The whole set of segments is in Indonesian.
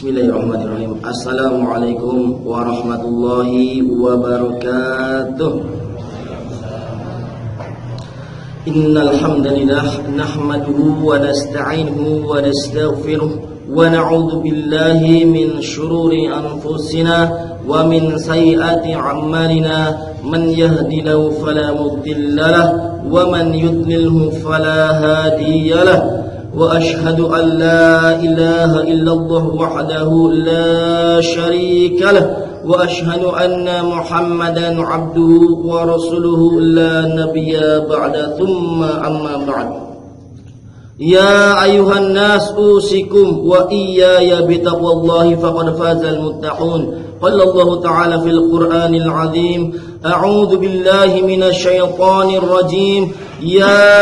Bismillahirrahmanirrahim. Assalamualaikum warahmatullahi wabarakatuh. Innal hamdalillah nahmaduhu wa nasta'inuhu wa nastaghfiruh wa na'udzu billahi min shururi anfusina wa min sayyiati a'malina. Man yahdihillahu fala mudilla lahu wa man yudlilhu fala hadiyalah. وأشهد أن لا إله إلا الله وحده لا شريك له وأشهد أن محمدا عبده ورسوله لا نبي بعد ثم أما بعد يا أيها الناس أوصيكم وإياي بتقوى الله فقد فاز المتقون قال الله تعالى في القرآن العظيم أعوذ بالله من الشيطان الرجيم يا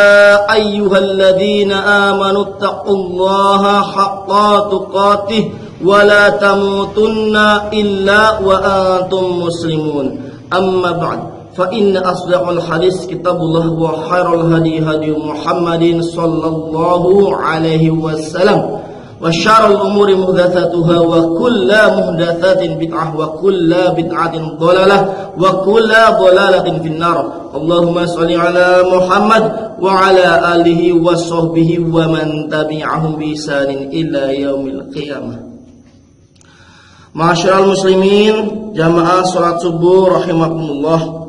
أيها الذين آمنوا اتقوا الله حق تقاته ولا تموتن إلا وأنتم مسلمون أما بعد فإن أصدق الحديث كتاب الله وخير الهدي هدي محمد صلى الله عليه وسلم وشر الأمور محدثاتها وكل محدثات بدعة وكل بدعة ضلالة وكل ضلالة في النار اللهم صل على محمد وعلى آله وصحبه ومن تبعهم بإحسان إلى يوم القيامة. Ma'asyiral muslimin, jamaah salat subuh rahimakumullah.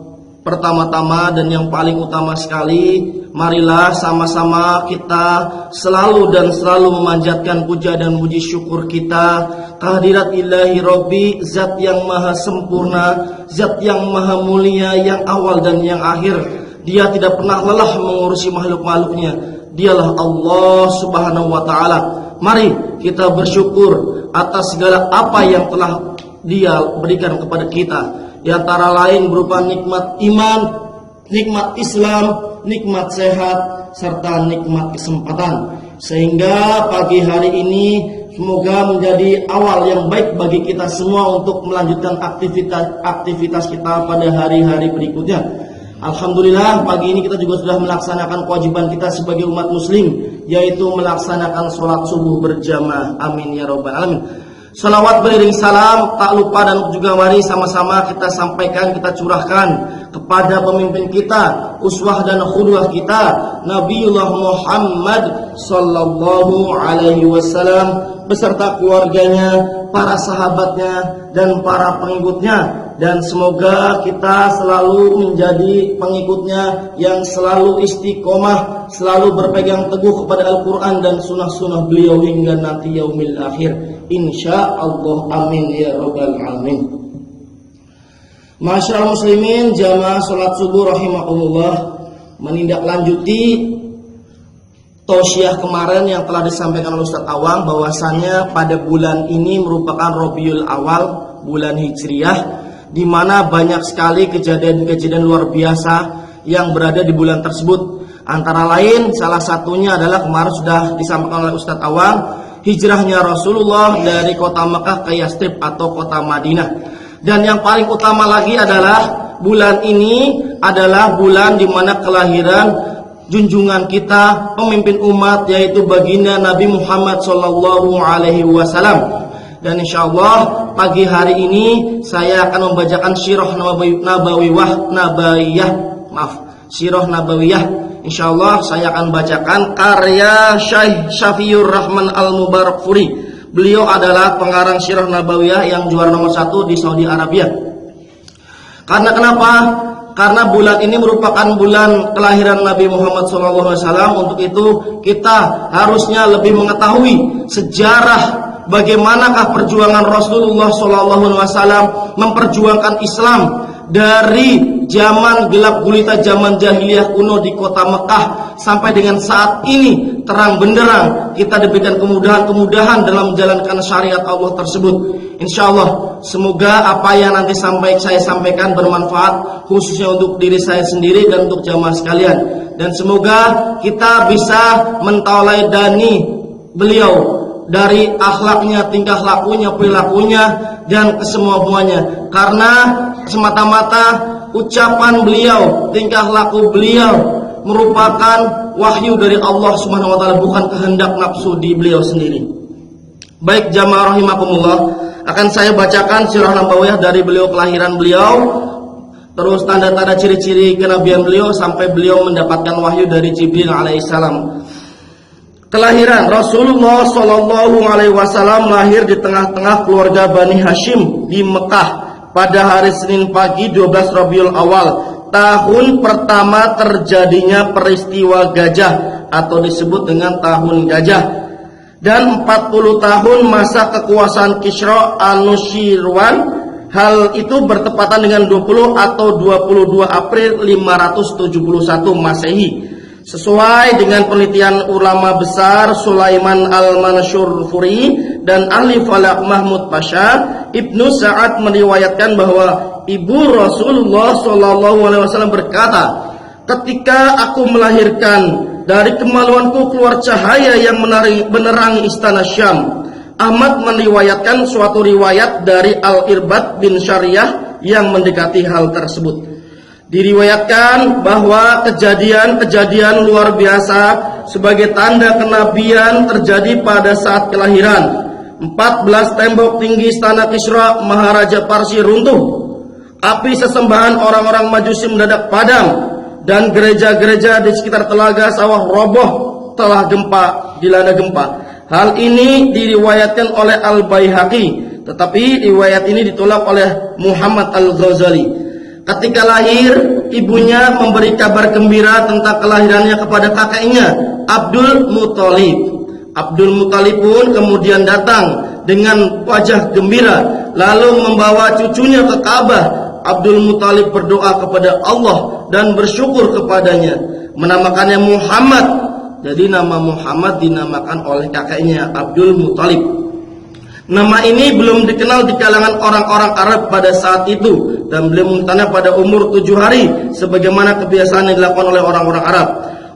Pertama-tama dan yang paling utama sekali, marilah sama-sama kita selalu memanjatkan puja dan puji syukur kita kehadirat ilahi Rabbi, zat yang maha sempurna, zat yang maha mulia, yang awal dan yang akhir. Dia tidak pernah lelah mengurusi makhluk-makhluknya. Dialah Allah subhanahu wa ta'ala. Mari kita bersyukur atas segala apa yang telah Dia berikan kepada kita, di antara lain berupa nikmat iman, nikmat Islam, nikmat sehat, serta nikmat kesempatan. Sehingga pagi hari ini semoga menjadi awal yang baik bagi kita semua untuk melanjutkan aktivitas kita pada hari-hari berikutnya. Alhamdulillah, pagi ini kita juga sudah melaksanakan kewajiban kita sebagai umat muslim, yaitu melaksanakan sholat subuh berjamaah. Amin ya rabbal alamin. Salawat beriring salam tak lupa dan juga mari sama-sama kita sampaikan, kita curahkan kepada pemimpin kita, uswah dan qudwah kita, Nabiullah Muhammad sallallahu alaihi wasallam beserta keluarganya, para sahabatnya dan para pengikutnya. Dan semoga kita selalu menjadi pengikutnya yang selalu istiqomah, selalu berpegang teguh kepada Al-Quran dan sunnah-sunnah beliau hingga nanti yaumil akhir, insyaallah. Amin ya rabbal alamin. Ma'asyiral muslimin, jamaah salat subuh rahimakumullah, menindaklanjuti tausiah kemarin yang telah disampaikan oleh Ustaz Awang, bahwasannya pada bulan ini merupakan Rabiul Awal, bulan Hijriah, di mana banyak sekali kejadian-kejadian luar biasa yang berada di bulan tersebut. Antara lain salah satunya adalah kemarin sudah disampaikan oleh Ustaz Awang, hijrahnya Rasulullah dari kota Mekah ke Yastrib atau kota Madinah. Dan yang paling utama lagi adalah bulan ini adalah bulan di mana kelahiran junjungan kita, pemimpin umat, yaitu baginda Nabi Muhammad sallallahu alaihi wasallam. Dan insyaallah pagi hari ini saya akan membacakan sirah nabawiyah. Insyaallah saya akan bacakan karya Syekh Syafiur Rahman Al-Mubarakfuri. Beliau adalah pengarang sirah nabawiyah yang juara nomor 1 di Saudi Arabia. Karena kenapa? Karena bulan ini merupakan bulan kelahiran Nabi Muhammad SAW. Untuk itu kita harusnya lebih mengetahui sejarah bagaimanakah perjuangan Rasulullah SAW memperjuangkan Islam dari zaman gelap gulita, zaman jahiliyah kuno di kota Mekah sampai dengan saat ini terang benderang kita diberikan kemudahan dalam menjalankan syariat Allah tersebut. Insyaallah semoga apa yang nanti saya sampaikan bermanfaat, khususnya untuk diri saya sendiri dan untuk jamaah sekalian. Dan semoga kita bisa mentauladani beliau dari akhlaknya, tingkah lakunya, perilakunya, dan kesemuanya. Karena semata-mata ucapan beliau, tingkah laku beliau merupakan wahyu dari Allah Subhanahu wa taala, bukan kehendak nafsu di beliau sendiri. Baik jamaah rahimakumullah, akan saya bacakan sirah nabawiyah dari beliau, kelahiran beliau, terus tanda-tanda ciri-ciri kenabian beliau sampai beliau mendapatkan wahyu dari Jibril alaihissalam. Kelahiran Rasulullah Shallallahu Alaihi Wasallam lahir di tengah-tengah keluarga Bani Hashim di Mekah pada hari Senin pagi 12 Rabiul Awal, tahun pertama terjadinya peristiwa gajah atau disebut dengan tahun gajah, dan 40 tahun masa kekuasaan Kisra Anushirwan. Hal itu bertepatan dengan 20 atau 22 April 571 Masehi. Sesuai dengan penelitian ulama besar Sulaiman Al-Mansyur-Furi dan ahli falak Mahmud Pasha, Ibnu Sa'ad meriwayatkan bahwa ibu Rasulullah SAW berkata, ketika aku melahirkan, dari kemaluanku keluar cahaya yang menerangi istana Syam. Ahmad meriwayatkan suatu riwayat dari Al-Irbad bin Syariah yang mendekati hal tersebut. Diriwayatkan bahwa kejadian-kejadian luar biasa sebagai tanda kenabian terjadi pada saat kelahiran. 14 tembok tinggi istana Kisra Maharaja Parsi runtuh. Api sesembahan orang-orang Majusi mendadak padam, dan gereja-gereja di sekitar telaga sawah roboh telah dilanda gempa. Hal ini diriwayatkan oleh Al-Baihaqi, tetapi riwayat ini ditolak oleh Muhammad Al-Ghazali. Ketika lahir, ibunya memberi kabar gembira tentang kelahirannya kepada kakeknya, Abdul Muthalib. Abdul Muthalib pun kemudian datang dengan wajah gembira, lalu membawa cucunya ke Ka'bah. Abdul Muthalib berdoa kepada Allah dan bersyukur kepadanya, menamakannya Muhammad. Jadi nama Muhammad dinamakan oleh kakeknya Abdul Muthalib. Nama ini belum dikenal di kalangan orang-orang Arab pada saat itu, dan beliau memintanya pada umur 7 hari sebagaimana kebiasaan yang dilakukan oleh orang-orang Arab.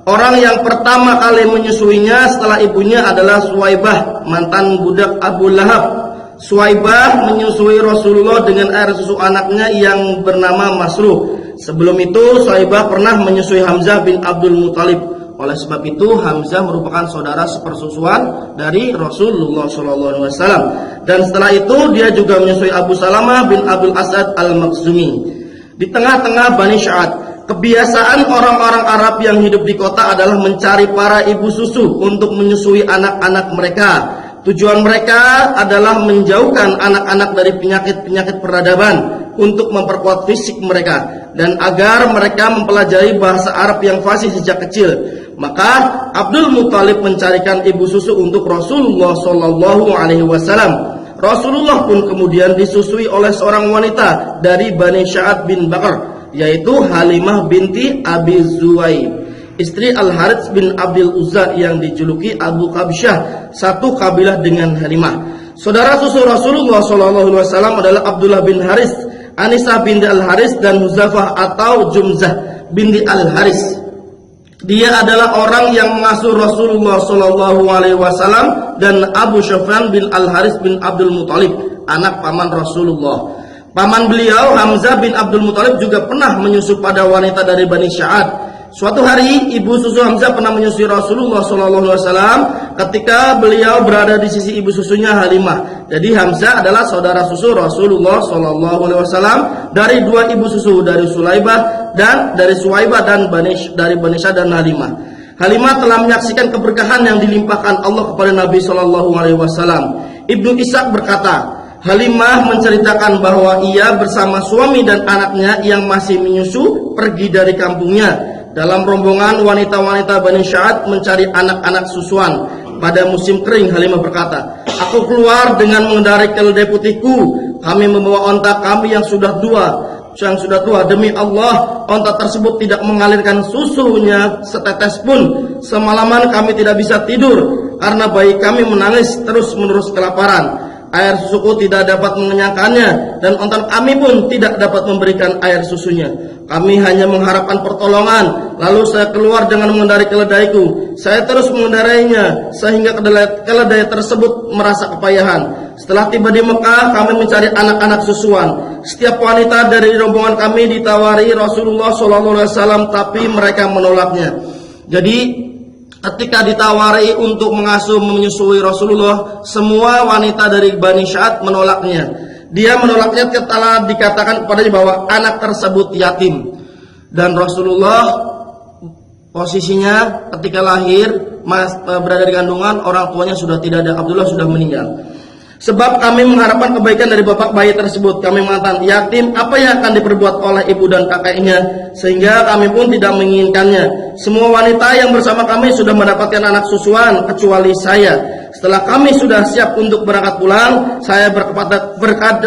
Orang yang pertama kali menyusuinya setelah ibunya adalah Suwaibah, mantan budak Abu Lahab. Suwaibah menyusui Rasulullah dengan air susu anaknya yang bernama Masruh. Sebelum itu Suwaibah pernah menyusui Hamzah bin Abdul Muthalib. Oleh sebab itu Hamzah merupakan saudara sepersusuan dari Rasulullah SAW. Dan setelah itu dia juga menyusui Abu Salamah bin Abdul Asad Al-Makhzumi. Di tengah-tengah Bani Sya'ad, kebiasaan orang-orang Arab yang hidup di kota adalah mencari para ibu susu untuk menyusui anak-anak mereka. Tujuan mereka adalah menjauhkan anak-anak dari penyakit-penyakit peradaban untuk memperkuat fisik mereka dan agar mereka mempelajari bahasa Arab yang fasih sejak kecil. Maka Abdul Muthalib mencarikan ibu susu untuk Rasulullah Shallallahu Alaihi Wasallam. Rasulullah pun kemudian disusui oleh seorang wanita dari Bani Sya'ad bin Bakar, yaitu Halimah binti Abi Zuwaib, istri Al-Harits bin Abdul Uzza yang dijuluki Abu Kabsyah, satu kabilah dengan Halimah. Saudara susu Rasulullah SAW adalah Abdullah bin Haris, Anisah binti Al-Haris, dan Huzafah atau Jumzah binti Al-Haris. Dia adalah orang yang mengasuh Rasulullah SAW dan Abu Sufyan bin Al-Haris bin Abdul Muthalib, anak paman Rasulullah. Paman beliau Hamzah bin Abdul Muthalib juga pernah menyusu pada wanita dari Bani Sya'ad. Suatu hari ibu susu Hamzah pernah menyusui Rasulullah SAW ketika beliau berada di sisi ibu susunya Halimah. Jadi Hamzah adalah saudara susu Rasulullah SAW dari dua ibu susu, dari Sulaibah dan dari Suwaibah dan dari Bani Sya'ad dan Halimah. Halimah telah menyaksikan keberkahan yang dilimpahkan Allah kepada Nabi SAW. Ibnu Ishaq berkata, Halimah menceritakan bahwa ia bersama suami dan anaknya yang masih menyusu pergi dari kampungnya. Dalam rombongan wanita-wanita Bani Sya'ad mencari anak-anak susuan. Pada musim kering, Halimah berkata, aku keluar dengan mengendarai keledai putihku. Kami membawa onta kami yang sudah tua. Demi Allah, onta tersebut tidak mengalirkan susunya setetes pun. Semalaman kami tidak bisa tidur karena bayi kami menangis terus-menerus kelaparan. Air susuku tidak dapat mengenyangkannya, dan onta kami pun tidak dapat memberikan air susunya. Kami hanya mengharapkan pertolongan. Lalu saya keluar dengan mengendarai keledaiku. Saya terus mengendarainya sehingga keledai tersebut merasa kepayahan. Setelah tiba di Mekah, kami mencari anak-anak susuan. Setiap wanita dari rombongan kami ditawari Rasulullah SAW, tapi mereka menolaknya. Jadi ketika ditawari untuk mengasuh menyusui Rasulullah, semua wanita dari Bani Sa'ad menolaknya. Dia menolaknya setelah dikatakan kepadanya bahwa anak tersebut yatim. Dan Rasulullah posisinya ketika lahir berada di kandungan, orang tuanya sudah tidak ada, Abdullah sudah meninggal. Sebab kami mengharapkan kebaikan dari bapak bayi tersebut. Kami mengatakan, yatim apa yang akan diperbuat oleh ibu dan kakeknya, sehingga kami pun tidak menginginkannya. Semua wanita yang bersama kami sudah mendapatkan anak susuan kecuali saya. Setelah kami sudah siap untuk berangkat pulang, saya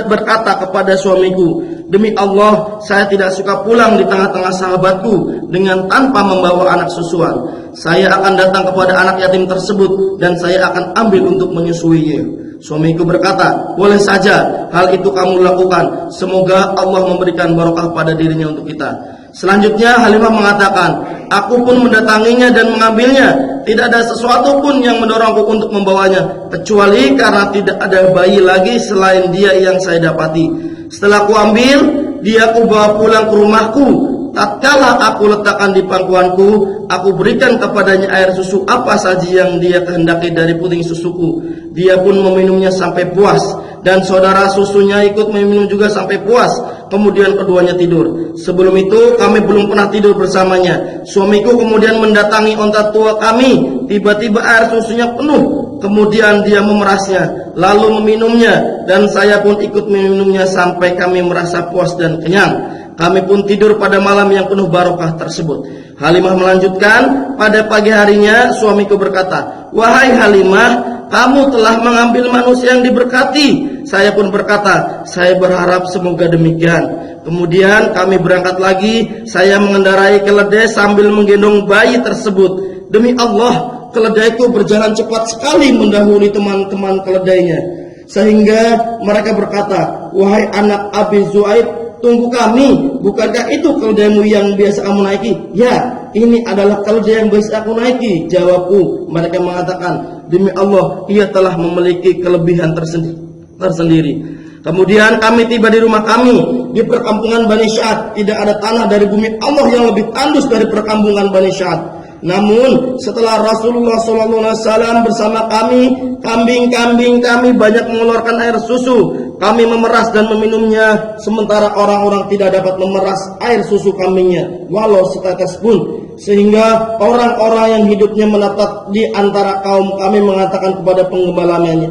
berkata kepada suamiku, demi Allah, saya tidak suka pulang di tengah-tengah sahabatku dengan tanpa membawa anak susuan. Saya akan datang kepada anak yatim tersebut dan saya akan ambil untuk menyusuinya. Suamiku berkata, boleh saja, hal itu kamu lakukan. Semoga Allah memberikan barokah pada dirinya untuk kita. Selanjutnya Halimah mengatakan, aku pun mendatanginya dan mengambilnya. Tidak ada sesuatu pun yang mendorongku untuk membawanya, kecuali karena tidak ada bayi lagi selain dia yang saya dapati. Setelah ku ambil, dia ku bawa pulang ke rumahku. Tatkala aku letakkan di pangkuanku, aku berikan kepadanya air susu apa saja yang dia kehendaki dari puting susuku. Dia pun meminumnya sampai puas, dan saudara susunya ikut meminum juga sampai puas. Kemudian keduanya tidur. Sebelum itu kami belum pernah tidur bersamanya. Suamiku kemudian mendatangi onta tua kami. Tiba-tiba air susunya penuh. Kemudian dia memerasnya, lalu meminumnya, dan saya pun ikut meminumnya sampai kami merasa puas dan kenyang. Kami pun tidur pada malam yang penuh barokah tersebut. Halimah melanjutkan, pada pagi harinya suamiku berkata, wahai Halimah, kamu telah mengambil manusia yang diberkati. Saya pun berkata, saya berharap semoga demikian. Kemudian kami berangkat lagi. Saya mengendarai keledai sambil menggendong bayi tersebut. Demi Allah, keledaiku berjalan cepat sekali mendahului teman-teman keledainya, sehingga mereka berkata, wahai anak Abi Zu'aib, tunggu kami, bukankah itu keledaimu yang biasa kamu naiki? Ya, ini adalah keledai yang biasa aku naiki, jawabku. Mereka mengatakan, demi Allah, ia telah memiliki kelebihan tersendiri. Kemudian kami tiba di rumah kami di perkampungan Bani Sa'ad. Tidak ada tanah dari bumi Allah yang lebih tandus dari perkampungan Bani Sa'ad. Namun setelah Rasulullah SAW bersama kami, kambing-kambing kami banyak mengeluarkan air susu. Kami memeras dan meminumnya, sementara orang-orang tidak dapat memeras air susu kambingnya, walau setetes pun. Sehingga orang-orang yang hidupnya menetap di antara kaum kami mengatakan kepada penggembalanya,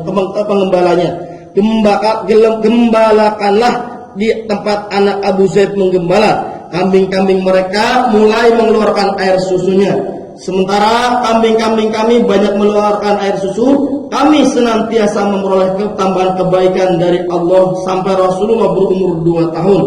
gembalakanlah di tempat anak Abu Zaid menggembala. Kambing-kambing mereka mulai mengeluarkan air susunya. Sementara kambing-kambing kami banyak mengeluarkan air susu, kami senantiasa memperoleh tambahan kebaikan dari Allah sampai Rasulullah berumur 2 tahun.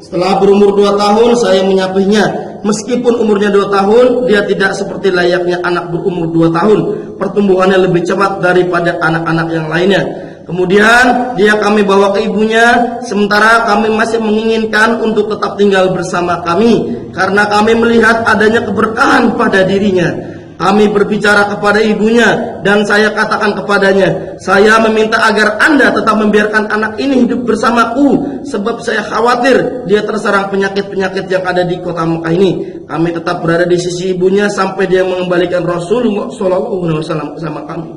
Setelah berumur 2 tahun, saya menyapihnya. Meskipun umurnya 2 tahun, dia tidak seperti layaknya anak berumur 2 tahun. Pertumbuhannya lebih cepat daripada anak-anak yang lainnya. Kemudian dia kami bawa ke ibunya, sementara kami masih menginginkan untuk tetap tinggal bersama kami, karena kami melihat adanya keberkahan pada dirinya. Kami berbicara kepada ibunya, dan saya katakan kepadanya, saya meminta agar Anda tetap membiarkan anak ini hidup bersamaku, sebab saya khawatir dia terserang penyakit-penyakit yang ada di kota Mekah ini. Kami tetap berada di sisi ibunya sampai dia mengembalikan Rasulullah SAW bersama kami.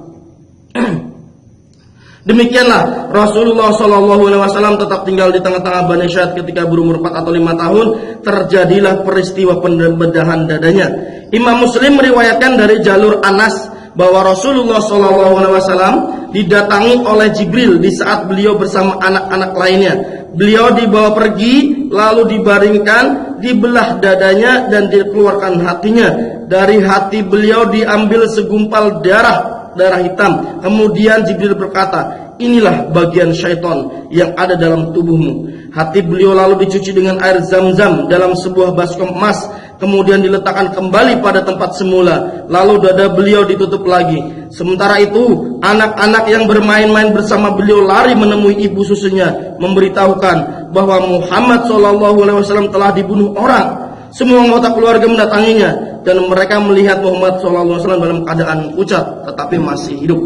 Demikianlah Rasulullah SAW tetap tinggal di tengah-tengah Bani Sa'ad. Ketika berumur 4 atau 5 tahun, terjadilah peristiwa pembedahan dadanya. Imam Muslim meriwayatkan dari jalur Anas bahwa Rasulullah SAW didatangi oleh Jibril di saat beliau bersama anak-anak lainnya. Beliau dibawa pergi, lalu dibaringkan, dibelah dadanya dan dikeluarkan hatinya. Dari hati beliau diambil segumpal darah hitam. Kemudian Jibril berkata, inilah bagian syaitan yang ada dalam tubuhmu. Hati beliau lalu dicuci dengan air zam-zam dalam sebuah baskom emas, kemudian diletakkan kembali pada tempat semula, lalu dada beliau ditutup lagi. Sementara itu anak-anak yang bermain-main bersama beliau lari menemui ibu susunya, memberitahukan bahwa Muhammad SAW telah dibunuh orang. Semua anggota keluarga mendatanginya, dan mereka melihat Muhammad SAW dalam keadaan pucat tetapi masih hidup.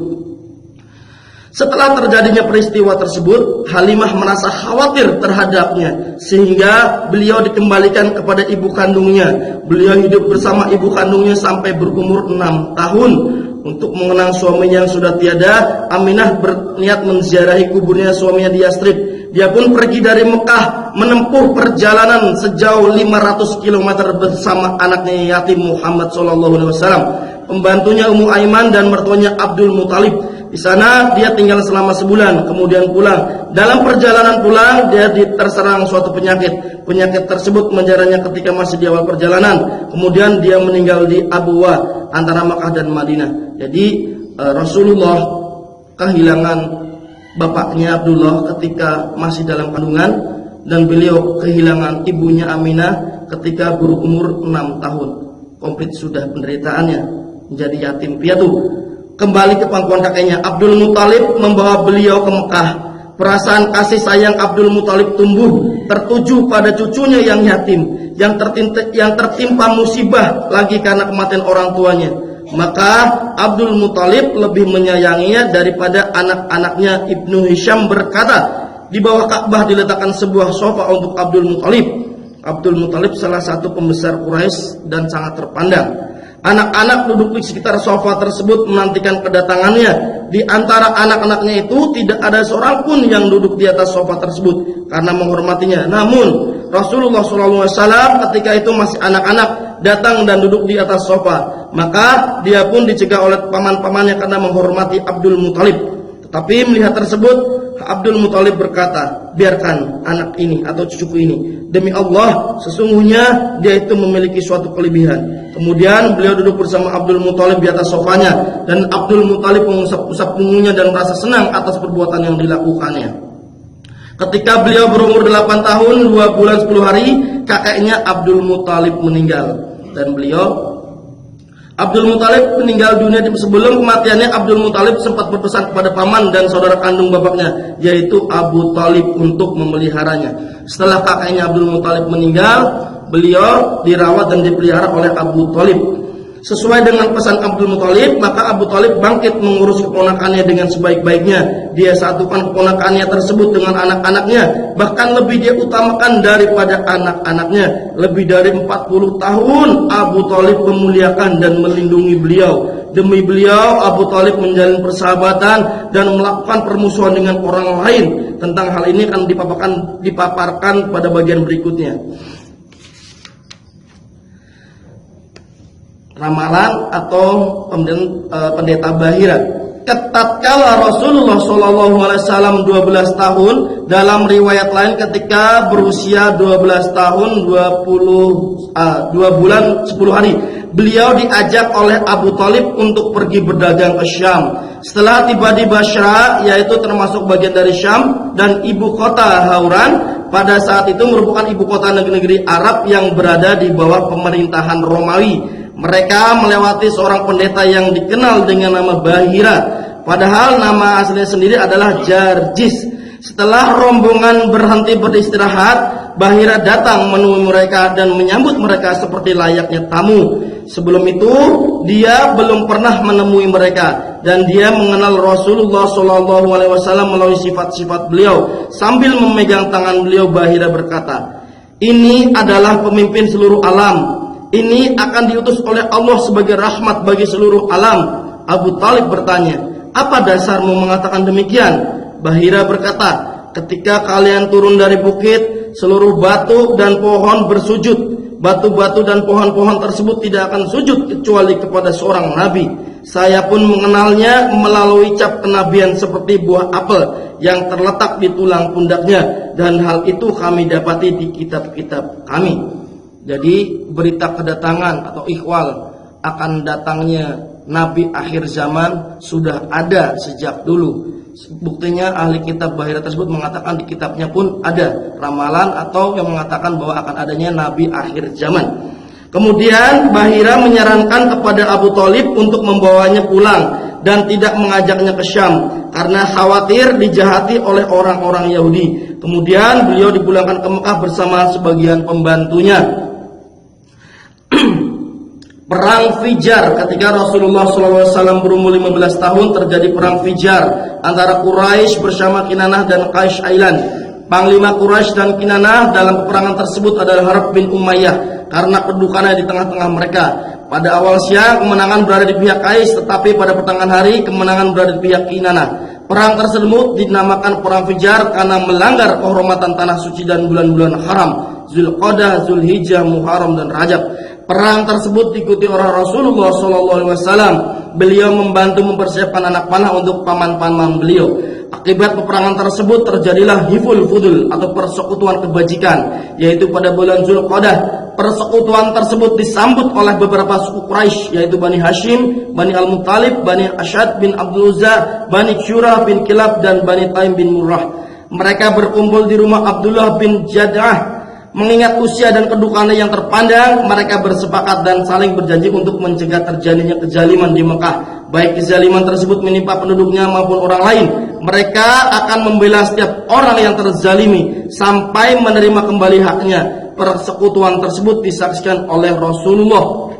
Setelah terjadinya peristiwa tersebut, Halimah merasa khawatir terhadapnya sehingga beliau dikembalikan kepada ibu kandungnya. Beliau hidup bersama ibu kandungnya sampai berumur 6 tahun. Untuk mengenang suaminya yang sudah tiada, Aminah berniat menziarahi kuburnya suaminya di Yastrib. Dia pun pergi dari Mekah menempuh perjalanan sejauh 500 km bersama anaknya yatim Muhammad SAW, pembantunya Ummu Aiman dan mertuanya Abdul Muthalib. Di sana dia tinggal selama sebulan, kemudian pulang. Dalam perjalanan pulang, dia terserang suatu penyakit. Penyakit tersebut menjaranya ketika masih di awal perjalanan. Kemudian dia meninggal di Abuwa, antara Makkah dan Madinah. Jadi Rasulullah kehilangan bapaknya Abdullah ketika masih dalam kandungan, dan beliau kehilangan ibunya Aminah ketika berumur 6 tahun. Komplit sudah penderitaannya, menjadi yatim piatu. Kembali ke pangkuan kakeknya, Abdul Muthalib membawa beliau ke Mekah. Perasaan kasih sayang Abdul Muthalib tumbuh tertuju pada cucunya yang yatim, yang tertimpa musibah lagi karena kematian orang tuanya. Maka Abdul Muthalib lebih menyayanginya daripada anak-anaknya. Ibnu Hisham berkata, di bawah Ka'bah diletakkan sebuah sofa untuk Abdul Muthalib. Abdul Muthalib salah satu pembesar Quraisy dan sangat terpandang. Anak-anak duduk di sekitar sofa tersebut menantikan kedatangannya. Di antara anak-anaknya itu tidak ada seorang pun yang duduk di atas sofa tersebut karena menghormatinya. Namun Rasulullah SAW ketika itu masih anak-anak datang dan duduk di atas sofa. Maka dia pun dicegah oleh paman-pamannya karena menghormati Abdul Muthalib. Tetapi melihat tersebut, Abdul Muthalib berkata, biarkan anak ini atau cucuku ini. Demi Allah, sesungguhnya dia itu memiliki suatu kelebihan. Kemudian beliau duduk bersama Abdul Muthalib di atas sofanya, dan Abdul Muthalib mengusap-usap punggungnya dan merasa senang atas perbuatan yang dilakukannya. Ketika beliau berumur 8 tahun 2 bulan 10 hari, kakeknya Abdul Muthalib meninggal. Dan Abdul Muthalib meninggal dunia. Sebelum kematiannya, Abdul Muthalib sempat berpesan kepada paman dan saudara kandung bapaknya, yaitu Abu Thalib, untuk memeliharanya. Setelah kakeknya Abdul Muthalib meninggal, beliau dirawat dan dipelihara oleh Abu Thalib. Sesuai dengan pesan Abdul Muthalib, maka Abu Thalib bangkit mengurus keponakannya dengan sebaik-baiknya. Dia satukan keponakannya tersebut dengan anak-anaknya, bahkan lebih dia utamakan daripada anak-anaknya. Lebih dari 40 tahun Abu Thalib memuliakan dan melindungi beliau. Demi beliau, Abu Thalib menjalin persahabatan dan melakukan permusuhan dengan orang lain. Tentang hal ini akan dipaparkan pada bagian berikutnya. Ramalan atau pendeta Bahira. Tatkala Rasulullah SAW 12 tahun, dalam riwayat lain ketika berusia 12 tahun 2 bulan 10 hari, beliau diajak oleh Abu Thalib untuk pergi berdagang ke Syam. Setelah tiba di Basra, yaitu termasuk bagian dari Syam dan ibu kota Hauran, pada saat itu merupakan ibu kota negeri Arab yang berada di bawah pemerintahan Romawi. Mereka melewati seorang pendeta yang dikenal dengan nama Bahira, padahal nama aslinya sendiri adalah Jarjis. Setelah rombongan berhenti beristirahat, Bahira datang menemui mereka dan menyambut mereka seperti layaknya tamu. Sebelum itu, dia belum pernah menemui mereka, dan dia mengenal Rasulullah SAW melalui sifat-sifat beliau. Sambil memegang tangan beliau, Bahira berkata, "Ini adalah pemimpin seluruh alam. Ini akan diutus oleh Allah sebagai rahmat bagi seluruh alam." Abu Thalib bertanya, "Apa dasarmu mengatakan demikian?" Bahira berkata, "Ketika kalian turun dari bukit, seluruh batu dan pohon bersujud. Batu-batu dan pohon-pohon tersebut tidak akan sujud kecuali kepada seorang nabi. Saya pun mengenalnya melalui cap kenabian seperti buah apel yang terletak di tulang pundaknya, dan hal itu kami dapati di kitab-kitab kami." Jadi berita kedatangan atau ikhwal akan datangnya Nabi akhir zaman sudah ada sejak dulu. Buktinya ahli kitab Bahira tersebut mengatakan di kitabnya pun ada ramalan atau yang mengatakan bahwa akan adanya Nabi akhir zaman. Kemudian Bahira menyarankan kepada Abu Thalib untuk membawanya pulang dan tidak mengajaknya ke Syam karena khawatir dijahati oleh orang-orang Yahudi. Kemudian beliau dipulangkan ke Mekah bersama sebagian pembantunya. Perang Fijar, ketika Rasulullah SAW berumur 15 tahun terjadi perang Fijar antara Quraisy bersama Kinanah dan Qais Ailan. Panglima Quraisy dan Kinanah dalam peperangan tersebut adalah Harb bin Umayyah karena kedudukannya di tengah-tengah mereka. Pada awal siang kemenangan berada di pihak Qais, tetapi pada pertengahan hari kemenangan berada di pihak Kinanah. Perang tersebut dinamakan Perang Fijar karena melanggar kehormatan tanah suci dan bulan-bulan haram, Zulqa'dah, Zulhijjah, Muharram dan Rajab. Perang tersebut diikuti oleh Rasulullah SAW. Beliau membantu mempersiapkan anak panah untuk paman-paman beliau. Akibat peperangan tersebut terjadilah Hiful Fudul atau persekutuan kebajikan, yaitu pada bulan Zulqa'dah. Persekutuan tersebut disambut oleh beberapa suku Quraisy, yaitu Bani Hashim, Bani Al-Muttalib, Bani Asyad bin Abdul Uzza, Bani Syurah bin Kilab dan Bani Taim bin Murrah. Mereka berkumpul di rumah Abdullah bin Jad'ah. Mengingat usia dan kedudukannya yang terpandang, mereka bersepakat dan saling berjanji untuk mencegah terjadinya kezaliman di Mekah. Baik kezaliman tersebut menimpa penduduknya maupun orang lain. Mereka akan membela setiap orang yang terzalimi sampai menerima kembali haknya. Persekutuan tersebut disaksikan oleh Rasulullah.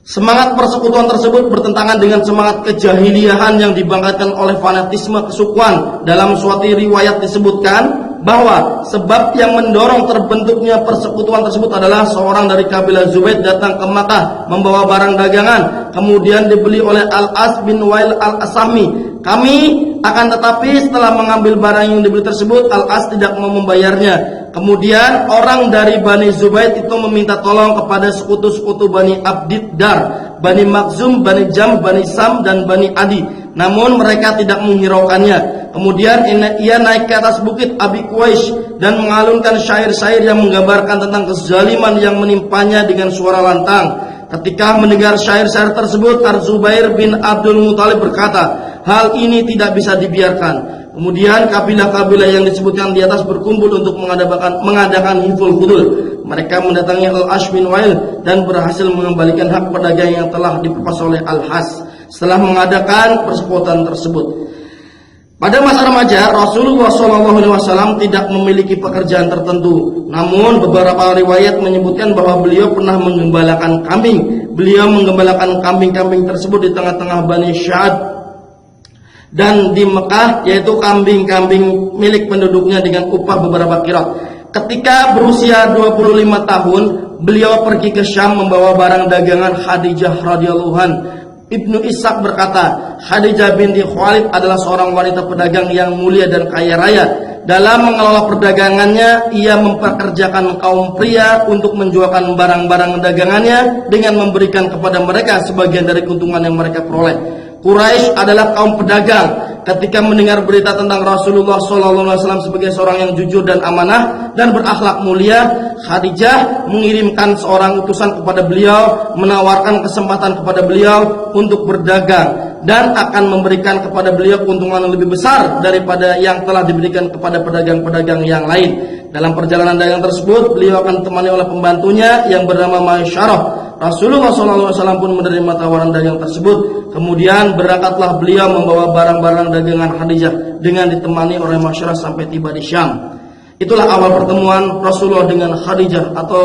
Semangat persekutuan tersebut bertentangan dengan semangat kejahiliahan yang dibangkitkan oleh fanatisme kesukuan. Dalam suatu riwayat disebutkan bahwa sebab yang mendorong terbentuknya persekutuan tersebut adalah seorang dari kabilah Zubaid datang ke Makkah membawa barang dagangan, kemudian dibeli oleh Al-As bin Wail Al-Asahmi. Kami akan tetapi setelah mengambil barang yang dibeli tersebut, Al-As tidak mau membayarnya. Kemudian orang dari Bani Zubaid itu meminta tolong kepada sekutu-sekutu Bani Abdiddar, Bani Makhzum, Bani Jam, Bani Sam dan Bani Adi. Namun mereka tidak menghiraukannya. Kemudian ia naik ke atas bukit Abi Quraisy dan mengalunkan syair-syair yang menggambarkan tentang kezaliman yang menimpanya dengan suara lantang. Ketika mendengar syair-syair tersebut, Zubair bin Abdul Muthalib berkata, hal ini tidak bisa dibiarkan. Kemudian kabilah-kabilah yang disebutkan di atas berkumpul untuk mengadakan Hiful Fudul. Mereka mendatangi Al-Ash bin Wail dan berhasil mengembalikan hak pedagang yang telah dipepas oleh Al-Has setelah mengadakan persekutuan tersebut. Pada masa remaja, Rasulullah SAW tidak memiliki pekerjaan tertentu. Namun beberapa riwayat menyebutkan bahwa beliau pernah menggembalakan kambing. Beliau menggembalakan kambing-kambing tersebut di tengah-tengah Bani Syad dan di Mekah, yaitu kambing-kambing milik penduduknya dengan upah beberapa qirat. Ketika berusia 25 tahun, beliau pergi ke Syam membawa barang dagangan Khadijah radhiyallahu anha. Ibnu Ishaq berkata, Khadijah binti Khuwailid adalah seorang wanita pedagang yang mulia dan kaya raya. Dalam mengelola perdagangannya, ia mempekerjakan kaum pria untuk menjualkan barang-barang dagangannya dengan memberikan kepada mereka sebagian dari keuntungan yang mereka peroleh. Quraisy adalah kaum pedagang. Ketika mendengar berita tentang Rasulullah SAW sebagai seorang yang jujur dan amanah dan berakhlak mulia, Khadijah mengirimkan seorang utusan kepada beliau, menawarkan kesempatan kepada beliau untuk berdagang dan akan memberikan kepada beliau keuntungan yang lebih besar daripada yang telah diberikan kepada pedagang-pedagang yang lain. Dalam perjalanan dagang tersebut, beliau akan ditemani oleh pembantunya yang bernama Maisyarah. Rasulullah SAW pun menerima tawaran dagang tersebut. Kemudian berangkatlah beliau membawa barang-barang dagangan Khadijah dengan ditemani oleh Maisyarah sampai tiba di Syam. Itulah awal pertemuan Rasulullah dengan Khadijah atau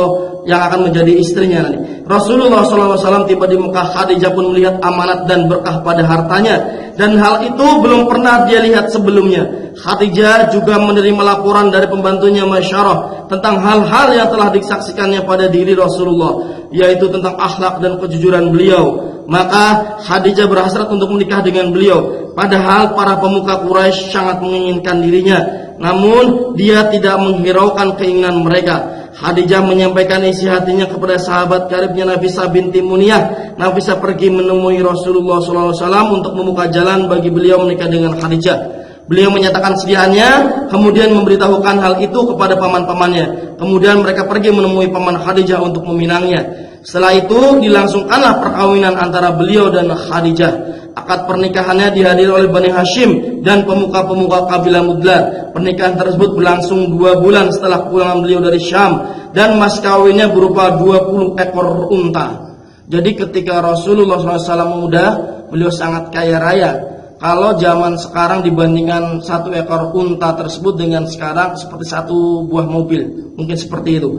yang akan menjadi istrinya nanti. Rasulullah SAW tiba di Mekah. Khadijah pun melihat amanat dan berkah pada hartanya, dan hal itu belum pernah dia lihat sebelumnya. Khadijah juga menerima laporan dari pembantunya Maisyarah tentang hal-hal yang telah disaksikannya pada diri Rasulullah, yaitu tentang akhlak dan kejujuran beliau. Maka Khadijah berhasrat untuk menikah dengan beliau, padahal para pemuka Quraisy sangat menginginkan dirinya. Namun dia tidak menghiraukan keinginan mereka. Khadijah menyampaikan isi hatinya kepada sahabat karibnya Nafisah binti Muniyah. Nafisah pergi menemui Rasulullah SAW untuk membuka jalan bagi beliau menikah dengan Khadijah. Beliau menyatakan sediaannya, kemudian memberitahukan hal itu kepada paman-pamannya. Kemudian mereka pergi menemui paman Khadijah untuk meminangnya. Setelah itu dilangsungkanlah perkawinan antara beliau dan Khadijah. Akad pernikahannya dihadiri oleh Bani Hashim dan pemuka-pemuka kabilah Mudlar. Pernikahan tersebut berlangsung 2 bulan setelah pulangan beliau dari Syam, dan mas kawinnya berupa 20 ekor unta. Jadi ketika Rasulullah SAW muda, beliau sangat kaya raya. Kalau zaman sekarang dibandingkan 1 ekor unta tersebut dengan sekarang seperti 1 buah mobil, mungkin seperti itu.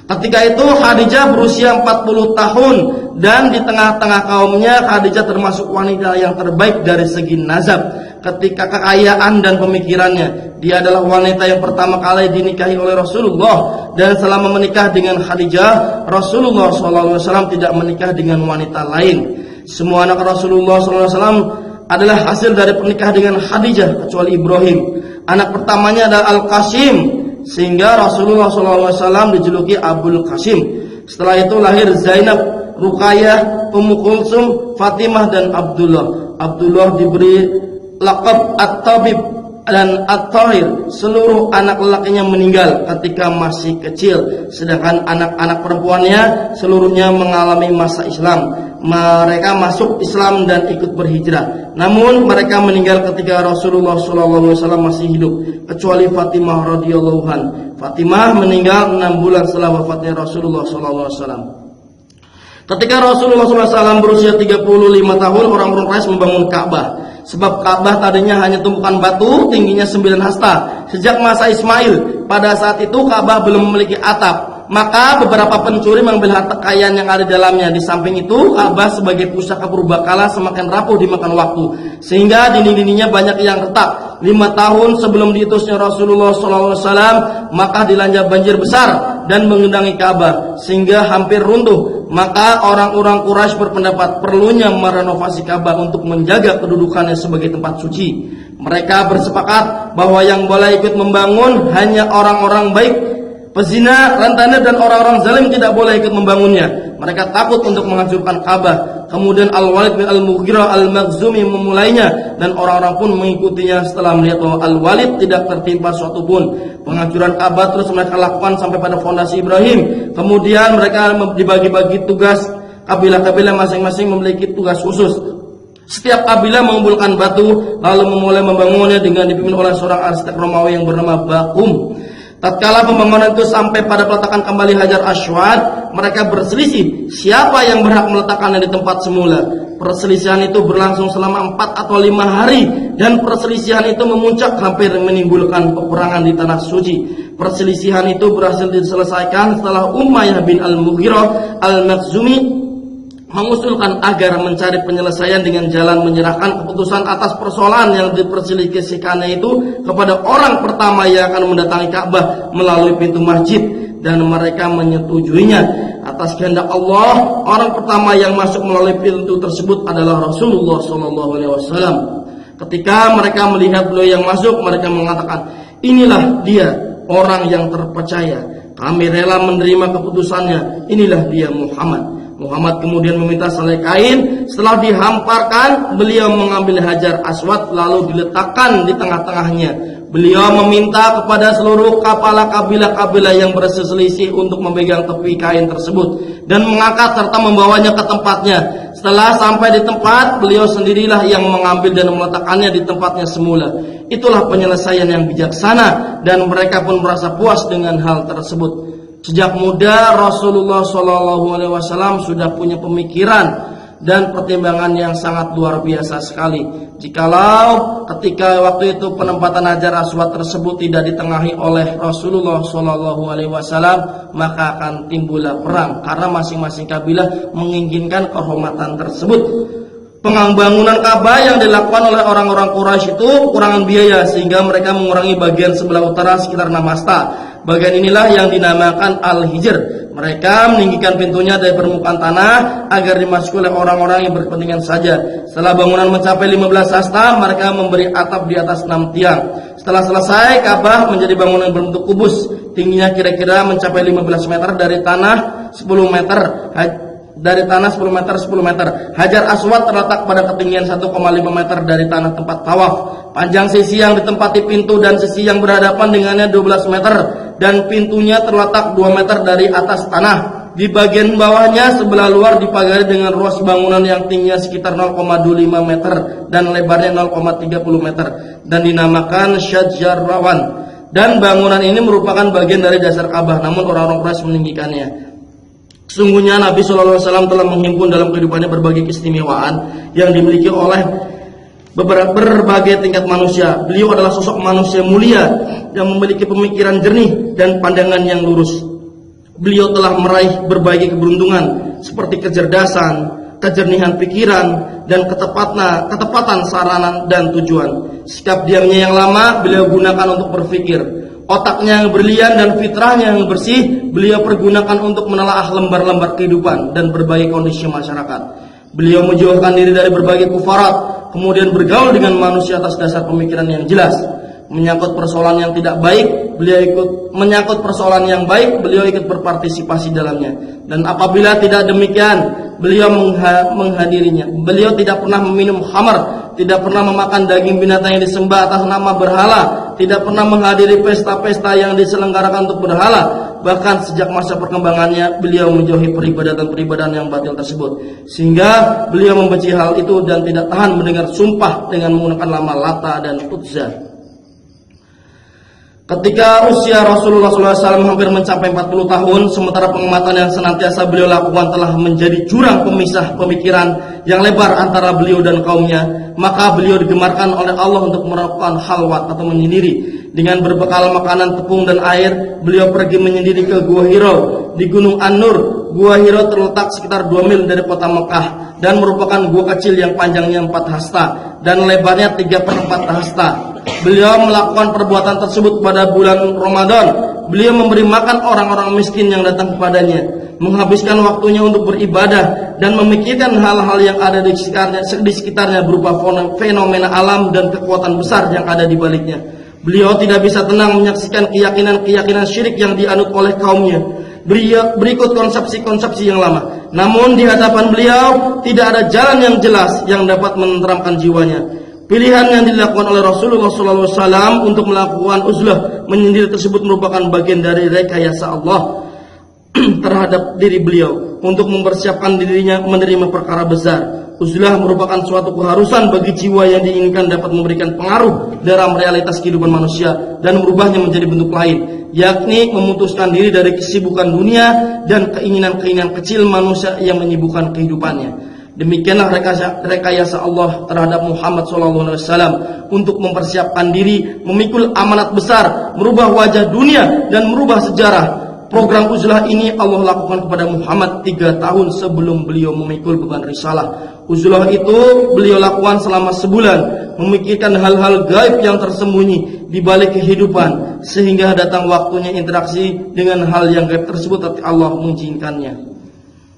Ketika itu Khadijah berusia 40 tahun dan di tengah-tengah kaumnya Khadijah termasuk wanita yang terbaik dari segi nazab. Ketika kekayaan dan pemikirannya, dia adalah wanita yang pertama kali dinikahi oleh Rasulullah, dan selama menikah dengan Khadijah, Rasulullah SAW tidak menikah dengan wanita lain. Semua anak Rasulullah SAW adalah hasil dari pernikahan dengan Khadijah kecuali Ibrahim. Anak pertamanya adalah Al-Qasim, sehingga Rasulullah SAW dijuluki Abul Qasim. Setelah itu lahir Zainab, Ruqayyah, Ummu Kulsum, Fatimah dan Abdullah. Abdullah diberi laqab At-Tabib dan At-Tahir. Seluruh anak lelakinya meninggal ketika masih kecil, sedangkan anak-anak perempuannya seluruhnya mengalami masa Islam. Mereka masuk Islam dan ikut berhijrah. Namun mereka meninggal ketika Rasulullah SAW masih hidup, kecuali Fatimah radhiyallahu anha. Fatimah meninggal 6 bulan setelah wafatnya Rasulullah SAW. Ketika Rasulullah SAW berusia 35 tahun, orang-orang Quraisy membangun Ka'bah. Sebab Ka'bah tadinya hanya tumpukan batu tingginya 9 hasta. Sejak masa Ismail, pada saat itu Ka'bah belum memiliki atap. Maka beberapa pencuri mengambil harta kekayaan yang ada di dalamnya. Di samping itu, Ka'bah sebagai pusaka purbakala semakin rapuh dimakan waktu, sehingga dinding-dindingnya banyak yang retak. 5 tahun sebelum diutusnya Rasulullah SAW, maka dilanda banjir besar dan mengendangi Ka'bah sehingga hampir runtuh. Maka orang-orang Quraisy berpendapat perlunya merenovasi Ka'bah untuk menjaga kedudukannya sebagai tempat suci. Mereka bersepakat bahwa yang boleh ikut membangun hanya orang-orang baik. Pezina, rentenir dan orang-orang zalim tidak boleh ikut membangunnya. Mereka takut untuk menghancurkan Ka'bah. Kemudian Al-Walid bin Al-Mughirah Al-Makhzumi memulainya, dan orang-orang pun mengikutinya setelah melihat bahwa Al-Walid tidak tertimpa suatu pun. Penghancuran Ka'bah terus mereka lakukan sampai pada fondasi Ibrahim. Kemudian mereka dibagi-bagi tugas. Kabilah-kabilah masing-masing memiliki tugas khusus. Setiap kabilah mengumpulkan batu lalu memulai membangunnya dengan dipimpin oleh seorang arsitek Romawi yang bernama Bakum. Tatkala pembangunan itu sampai pada peletakan kembali Hajar Aswad, mereka berselisih siapa yang berhak meletakkannya di tempat semula. Perselisihan itu berlangsung selama 4 atau 5 hari, dan perselisihan itu memuncak hampir menimbulkan peperangan di tanah suci. Perselisihan itu berhasil diselesaikan setelah Umayyah bin Al-Mughirah Al-Makhzumi mengusulkan agar mencari penyelesaian dengan jalan menyerahkan keputusan atas persoalan yang diperselisihkannya itu kepada orang pertama yang akan mendatangi Ka'bah melalui pintu masjid, dan mereka menyetujuinya. Atas kehendak Allah, orang pertama yang masuk melalui pintu tersebut adalah Rasulullah SAW. Ketika mereka melihat beliau yang masuk, mereka mengatakan, inilah dia orang yang terpercaya, kami rela menerima keputusannya, inilah dia Muhammad. Muhammad kemudian meminta selai kain. Setelah dihamparkan, beliau mengambil Hajar Aswad lalu diletakkan di tengah-tengahnya. Beliau meminta kepada seluruh kepala kabilah-kabilah yang berselisih untuk memegang tepi kain tersebut dan mengangkat serta membawanya ke tempatnya. Setelah sampai di tempat, beliau sendirilah yang mengambil dan meletakkannya di tempatnya semula. Itulah penyelesaian yang bijaksana, dan mereka pun merasa puas dengan hal tersebut. Sejak muda Rasulullah SAW sudah punya pemikiran dan pertimbangan yang sangat luar biasa sekali. Jikalau ketika waktu itu penempatan Hajar Aswad tersebut tidak ditengahi oleh Rasulullah SAW, maka akan timbullah perang karena masing-masing kabilah menginginkan kehormatan tersebut. Pembangunan Ka'bah yang dilakukan oleh orang-orang Quraisy itu kurangan biaya, sehingga mereka mengurangi bagian sebelah utara sekitar 6 hasta. Bagian inilah yang dinamakan Al-Hijr. Mereka meninggikan pintunya dari permukaan tanah agar dimasuki oleh orang-orang yang berkepentingan saja. Setelah bangunan mencapai 15 hasta, mereka memberi atap di atas 6 tiang. Setelah selesai, Ka'bah menjadi bangunan berbentuk kubus. Tingginya kira-kira mencapai 15 meter dari tanah 10 meter. Dari tanah 10 meter. Hajar Aswad terletak pada ketinggian 1,5 meter dari tanah tempat tawaf. Panjang sisi yang ditempati pintu dan sisi yang berhadapan dengannya 12 meter, dan pintunya terletak 2 meter dari atas tanah. Di bagian bawahnya sebelah luar dipagari dengan ruas bangunan yang tingginya sekitar 0,25 meter dan lebarnya 0,30 meter dan dinamakan Syajarawan. Dan bangunan ini merupakan bagian dari dasar Ka'bah, namun orang-orang Quraisy meninggikannya. Sesungguhnya Nabi SAW telah menghimpun dalam kehidupannya berbagai keistimewaan yang dimiliki oleh berbagai tingkat manusia. Beliau adalah sosok manusia mulia yang memiliki pemikiran jernih dan pandangan yang lurus. Beliau telah meraih berbagai keberuntungan seperti kecerdasan, kejernihan pikiran, dan ketepatan sarana dan tujuan. Sikap diamnya yang lama beliau gunakan untuk berpikir. Otaknya yang berlian dan fitrahnya yang bersih beliau pergunakan untuk menelaah lembar-lembar kehidupan dan berbagai kondisi masyarakat. Beliau menjauhkan diri dari berbagai kufarat, kemudian bergaul dengan manusia atas dasar pemikiran yang jelas. Menyangkut persoalan yang tidak baik, beliau ikut berpartisipasi dalamnya. Dan apabila tidak demikian, beliau menghadirinya. Beliau tidak pernah meminum khamar, tidak pernah memakan daging binatang yang disembah atas nama berhala, tidak pernah menghadiri pesta-pesta yang diselenggarakan untuk berhala. Bahkan sejak masa perkembangannya, beliau menjauhi peribadatan-peribadatan yang batil tersebut, sehingga beliau membenci hal itu dan tidak tahan mendengar sumpah dengan menggunakan nama Lata dan Uzza. Ketika usia Rasulullah SAW hampir mencapai 40 tahun, sementara pengamatan yang senantiasa beliau lakukan telah menjadi jurang pemisah pemikiran yang lebar antara beliau dan kaumnya, maka beliau digemarkan oleh Allah untuk melakukan khalwat atau menyendiri. Dengan berbekal makanan, tepung, dan air, beliau pergi menyendiri ke Gua Hiro di Gunung An-Nur. Gua Hiro terletak sekitar 2 mil dari kota Mekah dan merupakan gua kecil yang panjangnya 4 hasta dan lebarnya 3/4 hasta. Beliau melakukan perbuatan tersebut pada bulan Ramadan. Beliau memberi makan orang-orang miskin yang datang kepadanya, menghabiskan waktunya untuk beribadah dan memikirkan hal-hal yang ada di sekitarnya berupa fenomena alam dan kekuatan besar yang ada di baliknya. Beliau tidak bisa tenang menyaksikan keyakinan syirik yang dianut oleh kaumnya. Berikut konsepsi-konsepsi yang lama. Namun di hadapan beliau tidak ada jalan yang jelas yang dapat menenteramkan jiwanya. Pilihan yang dilakukan oleh Rasulullah SAW untuk melakukan uzlah menyendiri tersebut merupakan bagian dari rekayasa Allah terhadap diri beliau untuk mempersiapkan dirinya menerima perkara besar. Uzlah merupakan suatu keharusan bagi jiwa yang diinginkan dapat memberikan pengaruh dalam realitas kehidupan manusia dan merubahnya menjadi bentuk lain, yakni memutuskan diri dari kesibukan dunia dan keinginan-keinginan kecil manusia yang menyibukkan kehidupannya. Demikianlah rekayasa Allah terhadap Muhammad SAW untuk mempersiapkan diri, memikul amanat besar, merubah wajah dunia dan merubah sejarah. Program uzlah ini Allah lakukan kepada Muhammad 3 tahun sebelum beliau memikul beban risalah. Uzlah itu beliau lakukan selama sebulan, memikirkan hal-hal gaib yang tersembunyi di balik kehidupan, sehingga datang waktunya interaksi dengan hal yang gaib tersebut tapi Allah mengizinkannya.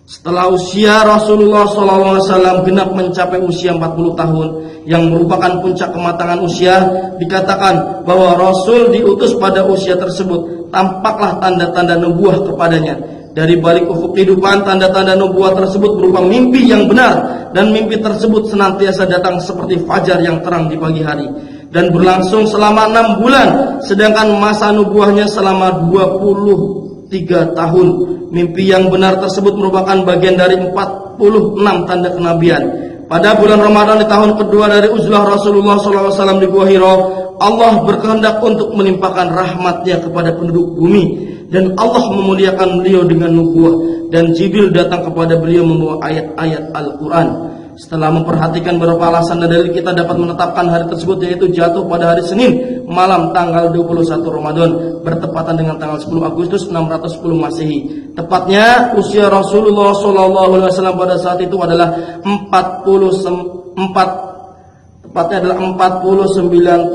Setelah usia Rasulullah SAW genap mencapai usia 40 tahun yang merupakan puncak kematangan usia, dikatakan bahwa Rasul diutus pada usia tersebut. Tampaklah tanda-tanda nubuah kepadanya. Dari balik ufuk kehidupan, tanda-tanda nubuah tersebut berupa mimpi yang benar, dan mimpi tersebut senantiasa datang seperti fajar yang terang di pagi hari dan berlangsung selama 6 bulan, sedangkan masa nubuahnya selama 23 tahun. Mimpi yang benar tersebut merupakan bagian dari 46 tanda kenabian. Pada bulan Ramadan di tahun kedua dari uzlah Rasulullah SAW di Gua Hiro, Allah berkehendak untuk melimpahkan rahmatnya kepada penduduk bumi, dan Allah memuliakan beliau dengan nubuah, dan Jibril datang kepada beliau membawa ayat-ayat Al-Quran. Setelah memperhatikan beberapa alasan dan dalil, kita dapat menetapkan hari tersebut yaitu jatuh pada hari Senin malam tanggal 21 Ramadan bertepatan dengan tanggal 10 Agustus 610 Masehi. Tepatnya usia Rasulullah SAW pada saat itu adalah 49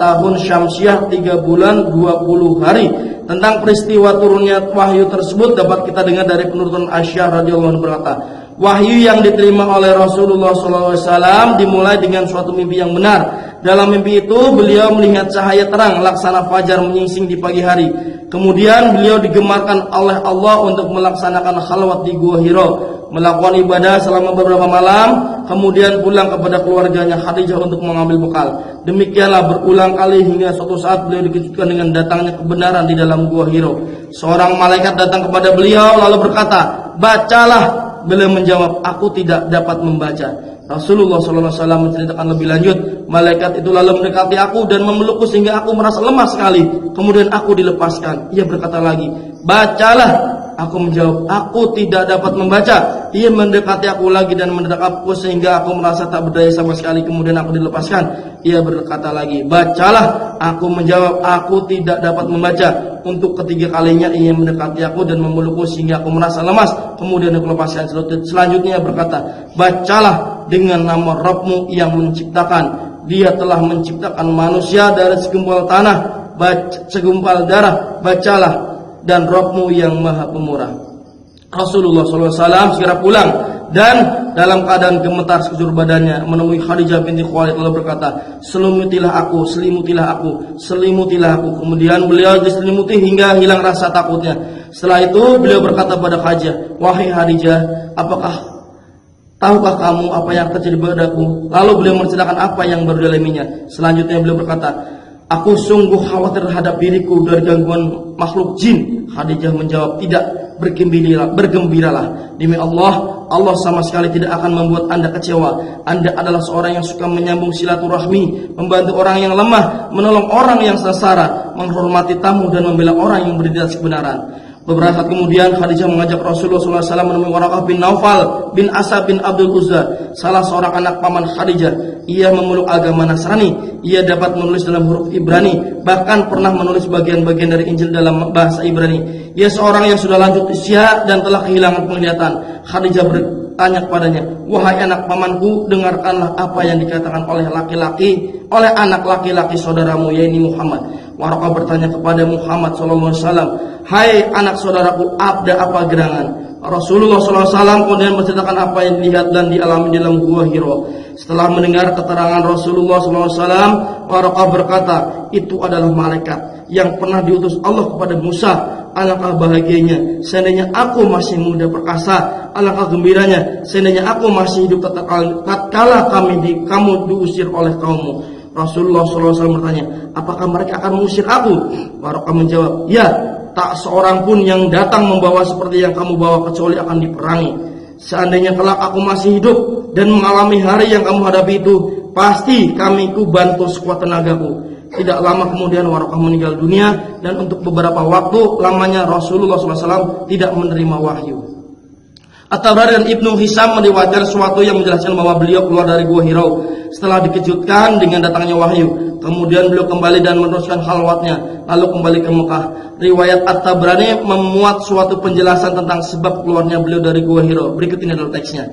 tahun Syamsiah, 3 bulan 20 hari. Tentang peristiwa turunnya wahyu tersebut dapat kita dengar dari penurutan Aisyah radhiyallahu anha berkata, wahyu yang diterima oleh Rasulullah SAW dimulai dengan suatu mimpi yang benar. Dalam mimpi itu beliau melihat cahaya terang laksana fajar menyingsing di pagi hari. Kemudian beliau digemarkan oleh Allah untuk melaksanakan khalwat di Gua Hiro, melakukan ibadah selama beberapa malam, kemudian pulang kepada keluarganya Khadijah untuk mengambil bekal. Demikianlah berulang kali hingga suatu saat beliau dikejutkan dengan datangnya kebenaran di dalam Gua Hiro. Seorang malaikat datang kepada beliau lalu berkata, bacalah. Beliau menjawab, aku tidak dapat membaca. Rasulullah SAW menceritakan lebih lanjut, malaikat itu lalu mendekati aku dan memelukku sehingga aku merasa lemah sekali. Kemudian aku dilepaskan. Ia berkata lagi, bacalah. Aku menjawab, aku tidak dapat membaca. Ia mendekati aku lagi dan mendekapku sehingga aku merasa tak berdaya sama sekali. Kemudian aku dilepaskan. Ia berkata lagi, bacalah. Aku menjawab, aku tidak dapat membaca. Untuk ketiga kalinya ia mendekati aku dan memelukku sehingga aku merasa lemas. Kemudian aku lepaskan selanjutnya berkata, bacalah dengan nama Rabbmu yang menciptakan. Dia telah menciptakan manusia dari segumpal tanah, segumpal darah. Bacalah, dan Rabbmu yang maha pemurah. Rasulullah SAW segera pulang dan dalam keadaan gemetar sekujur badannya menemui Khadijah binti Khuwailid lalu berkata, selimutilah aku, selimutilah aku, selimutilah aku. Kemudian beliau diselimuti hingga hilang rasa takutnya. Setelah itu beliau berkata pada Khadijah, wahai Khadijah, tahukah kamu apa yang terjadi padaku? Lalu beliau menceritakan apa yang baru dialaminya. Selanjutnya beliau berkata, aku sungguh khawatir terhadap diriku dari gangguan makhluk jin. Khadijah menjawab, tidak, bergembiralah. Demi Allah, Allah sama sekali tidak akan membuat Anda kecewa. Anda adalah seorang yang suka menyambung silaturahmi, membantu orang yang lemah, menolong orang yang sengsara, menghormati tamu dan membela orang yang berdiri atas kebenaran. Beberapa saat kemudian Khadijah mengajak Rasulullah SAW menemui Waraqah bin Naufal bin Asad bin Abdul Uzza, salah seorang anak paman Khadijah. Ia memeluk agama Nasrani. Ia dapat menulis dalam huruf Ibrani, bahkan pernah menulis bagian-bagian dari Injil dalam bahasa Ibrani. Ia seorang yang sudah lanjut usia dan telah kehilangan penglihatan. Khadijah bertanya kepadanya, wahai anak pamanku, dengarkanlah apa yang dikatakan oleh anak laki-laki saudaramu, yaitu Muhammad. Waraqah bertanya kepada Muhammad SAW, hai anak saudaraku, ada apa gerangan? Rasulullah SAW kemudian menceritakan apa yang dilihat dan dialami dalam gua Hira. Setelah mendengar keterangan Rasulullah SAW, Waraqah berkata, itu adalah malaikat yang pernah diutus Allah kepada Musa. Alangkah bahagianya seandainya aku masih muda perkasa. Alangkah gembiranya seandainya aku masih hidup tatkala kamu diusir oleh kaummu. Rasulullah SAW bertanya, apakah mereka akan mengusir aku? Waraqah menjawab, ya, tak seorang pun yang datang membawa seperti yang kamu bawa kecuali akan diperangi. Seandainya kelak aku masih hidup dan mengalami hari yang kamu hadapi itu, pasti ku bantu sekuat tenagaku. Tidak lama kemudian Waraqah meninggal dunia, dan untuk beberapa waktu lamanya Rasulullah SAW tidak menerima wahyu. At-Tabrani dan Ibnu Hisam meriwayatkan sesuatu yang menjelaskan bahwa beliau keluar dari Gua Hira setelah dikejutkan dengan datangnya wahyu. Kemudian beliau kembali dan meneruskan khalwatnya, lalu kembali ke Mekah. Riwayat At-Tabrani memuat suatu penjelasan tentang sebab keluarnya beliau dari Gua Hira. Berikut ini adalah teksnya.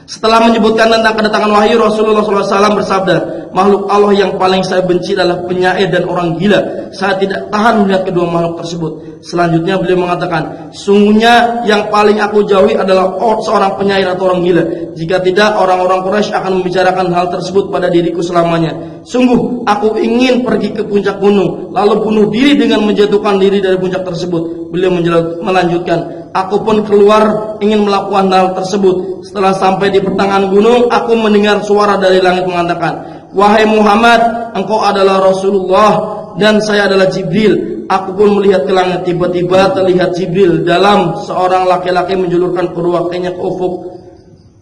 Setelah menyebutkan tentang kedatangan wahyu, Rasulullah SAW bersabda, makhluk Allah yang paling saya benci adalah penyair dan orang gila. Saya tidak tahan melihat kedua makhluk tersebut. Selanjutnya beliau mengatakan, sungguhnya yang paling aku jauhi adalah seorang penyair atau orang gila. Jika tidak, orang-orang Quraisy akan membicarakan hal tersebut pada diriku selamanya. Sungguh, aku ingin pergi ke puncak gunung, lalu bunuh diri dengan menjatuhkan diri dari puncak tersebut. Beliau melanjutkan, aku pun keluar ingin melakukan hal tersebut. Setelah sampai di pertengahan gunung, aku mendengar suara dari langit mengatakan, wahai Muhammad, engkau adalah Rasulullah dan saya adalah Jibril. Aku pun melihat ke langit, tiba-tiba terlihat Jibril dalam seorang laki-laki menjulurkan kedua kakinya ke ufuk.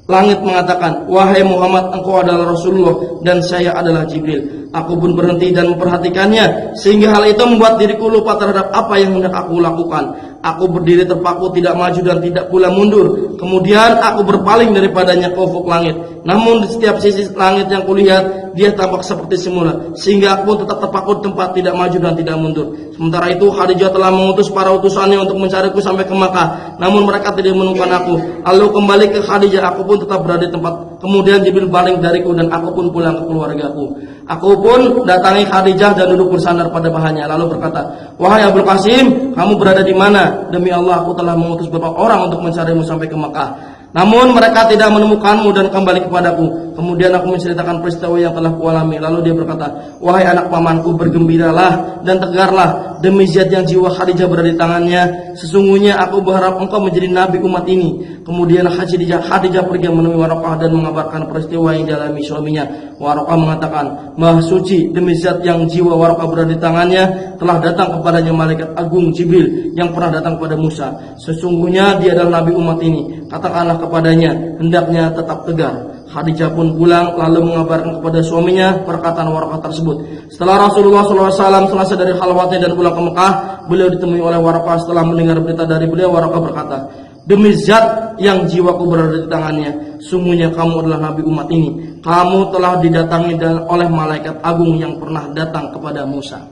Langit mengatakan, wahai Muhammad, engkau adalah Rasulullah dan saya adalah Jibril. Aku pun berhenti dan memperhatikannya, sehingga hal itu membuat diriku lupa terhadap apa yang hendak aku lakukan. Aku berdiri terpaku, tidak maju dan tidak pula mundur. Kemudian aku berpaling daripadanya ke ufuk langit. Namun di setiap sisi langit yang kulihat, dia tampak seperti semula, sehingga aku pun tetap terpaku di tempat, tidak maju dan tidak mundur. Sementara itu Khadijah telah mengutus para utusannya untuk mencariku sampai ke Makkah, namun mereka tidak menemukan aku. Lalu kembali ke Khadijah, aku pun tetap berada di tempat. Kemudian Jibril baling dariku dan aku pun pulang ke keluargaku. Aku pun datangi Khadijah dan duduk bersandar pada bahannya, lalu berkata, wahai Abul Qasim, kamu berada di mana? Demi Allah, aku telah mengutus beberapa orang untuk mencarimu sampai ke Makkah, namun mereka tidak menemukanmu dan kembali kepadaku. Kemudian aku menceritakan peristiwa yang telah kualami. Lalu dia berkata, wahai anak pamanku, bergembiralah dan tegarlah, demi zat yang jiwa Khadijah berada di tangannya. Sesungguhnya aku berharap engkau menjadi nabi umat ini. Kemudian Khadijah pergi menemui Waraqah dan mengabarkan peristiwa yang dialami suaminya. Waraqah mengatakan, Maha suci, demi zat yang jiwa Waraqah berada di tangannya, telah datang kepadanya malaikat agung Jibril yang pernah datang kepada Musa. Sesungguhnya dia adalah nabi umat ini. Katakanlah kepadanya, hendaknya tetap tegar. Khadijah pun pulang lalu mengabarkan kepada suaminya perkataan Waraqah tersebut. Setelah Rasulullah SAW selesai dari khalwatnya dan pulang ke Mekah, beliau ditemui oleh Waraqah. Setelah mendengar berita dari beliau, Waraqah berkata, demi zat yang jiwaku berada di tangannya, sungguhnya kamu adalah nabi umat ini. Kamu telah didatangi oleh malaikat agung yang pernah datang kepada Musa.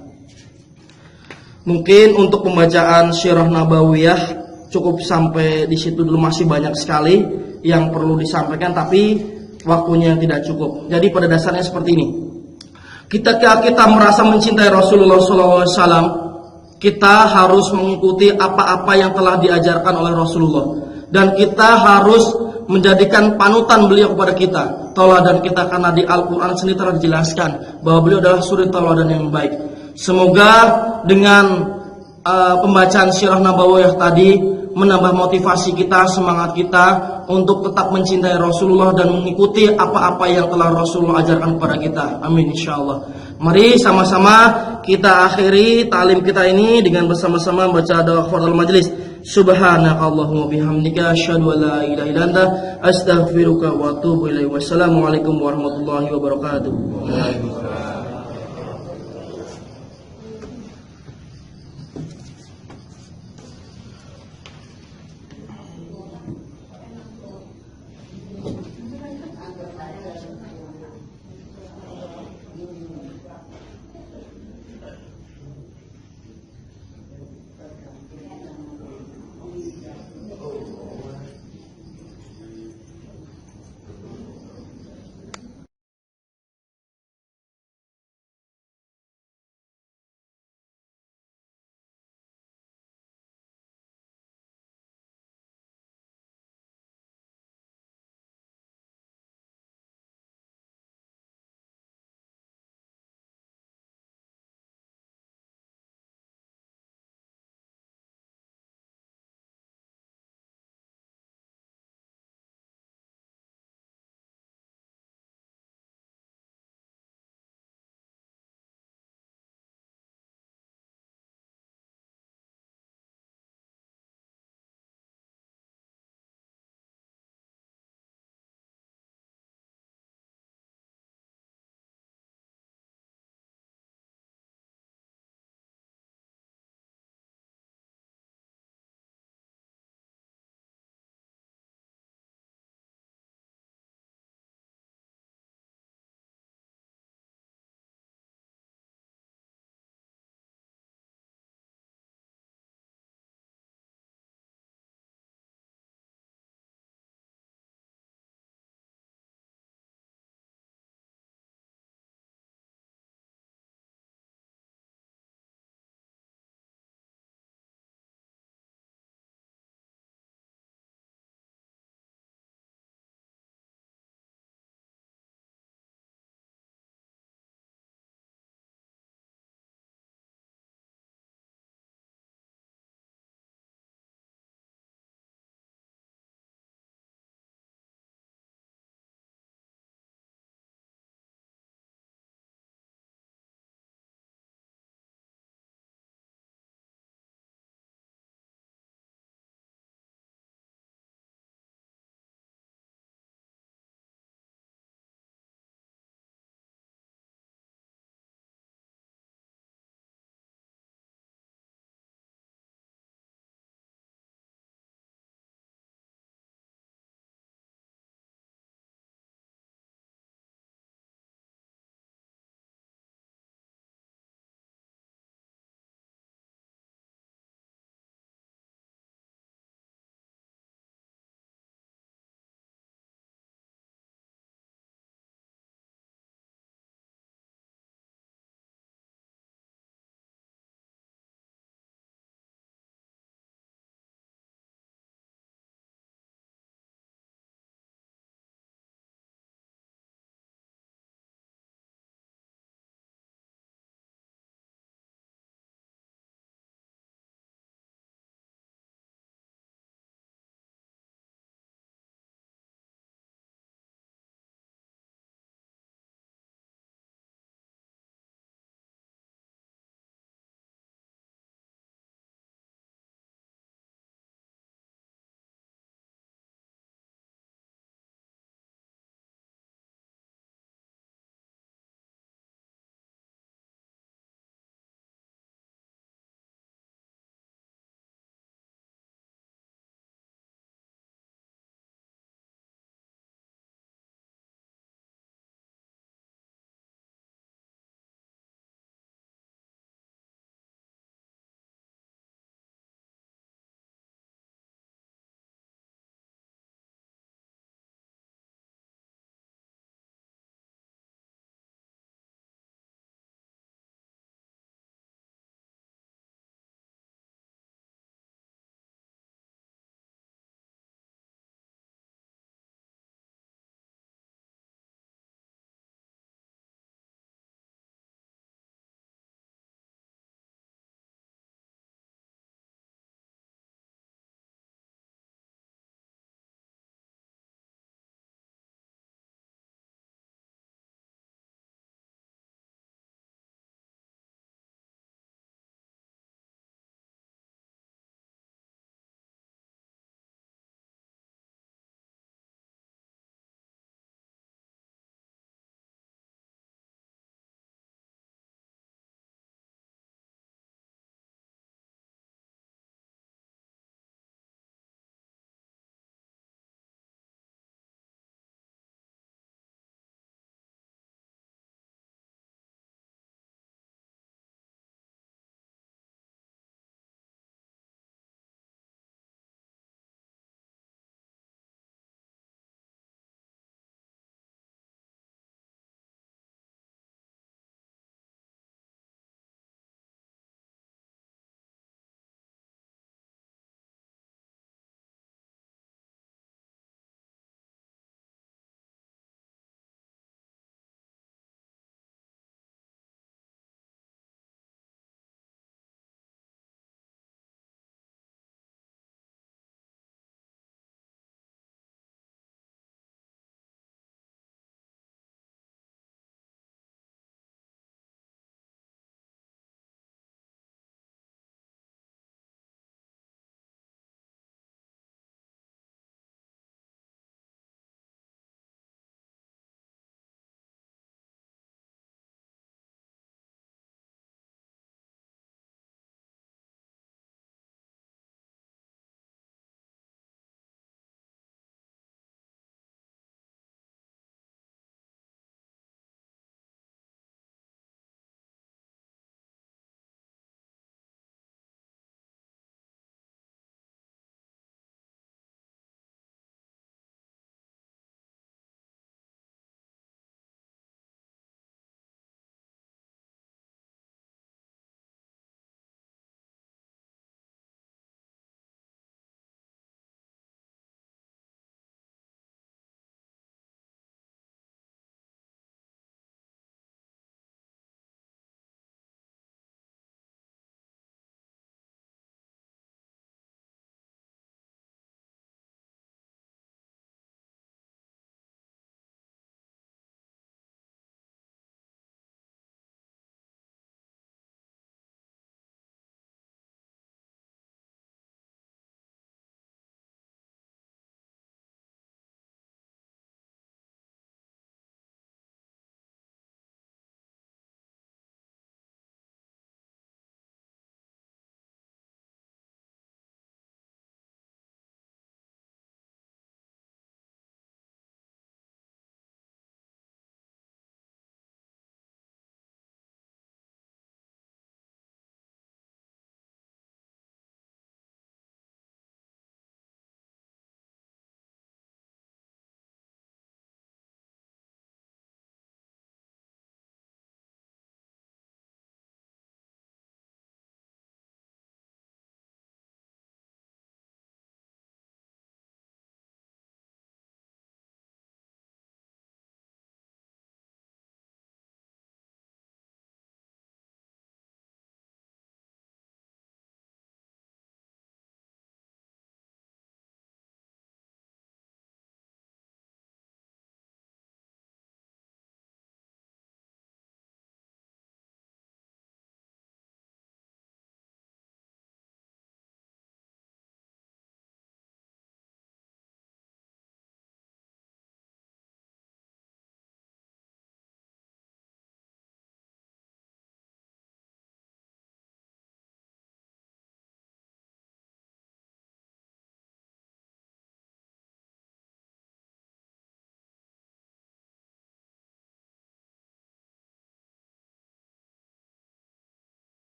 Mungkin untuk pembacaan Sirah Nabawiyah cukup sampai di situ dulu, masih banyak sekali yang perlu disampaikan tapi waktunya yang tidak cukup. Jadi pada dasarnya seperti ini. Ketika kita merasa mencintai Rasulullah SAW, kita harus mengikuti apa-apa yang telah diajarkan oleh Rasulullah, dan kita harus menjadikan panutan beliau kepada kita, tauladan kita, karena di Al-Quran sendiri telah dijelaskan bahwa beliau adalah suri tauladan yang baik. Semoga dengan pembacaan Sirah Nabawiyah tadi menambah motivasi kita, semangat kita untuk tetap mencintai Rasulullah dan mengikuti apa-apa yang telah Rasulullah ajarkan kepada kita. Amin insyaallah. Mari sama-sama kita akhiri ta'lim kita ini dengan bersama-sama baca doa kafaratul majelis. Subhanakallahumma bihamdika asyhadu an la ilaha illa anta astaghfiruka wa atubu ilaik. Wassalamualaikum warahmatullahi wabarakatuh.